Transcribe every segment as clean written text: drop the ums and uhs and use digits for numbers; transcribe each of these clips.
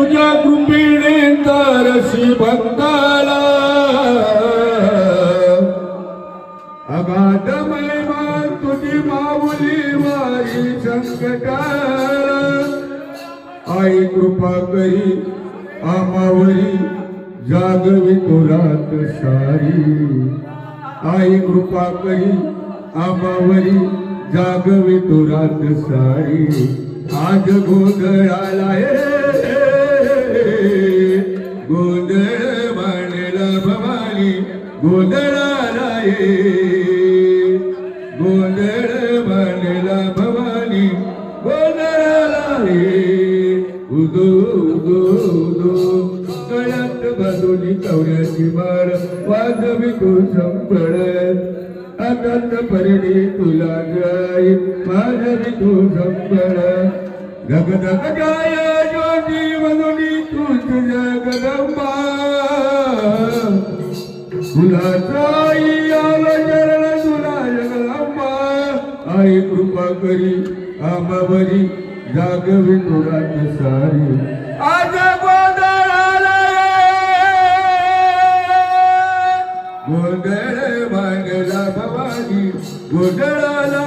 तुझ्या कृपेने तारसी भक्ताला अगाध महिमा तुझी माऊली वारी संकटाला आई कृपा करी आमावरी जागवी तो रात सारी आई कृपा करी आमावरी जागवी तो रात सारी आज गोंधळाला गोंधळ मांडला भवानी गोंधळाला गोंधळ मांडला भवानी गोंधळाला उदो उदो उदो गळ्यात बाजूनी कवड्याची माळ वाजवी तो संपळ आकांत परिणी तुला गाई माझवी तो संपळ जगदग गाय ज्योती मधुनी तूच जगदंबा तुला साई आला चरण तुला जगदंबा आई कृपा करी आमावरी जागवी तो रात सारी आज गोंधळाला गोंधळ मांडला भवानी गोंधळाला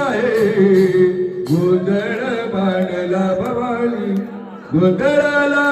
गोंधळ मांडला भवानी गोंधळाला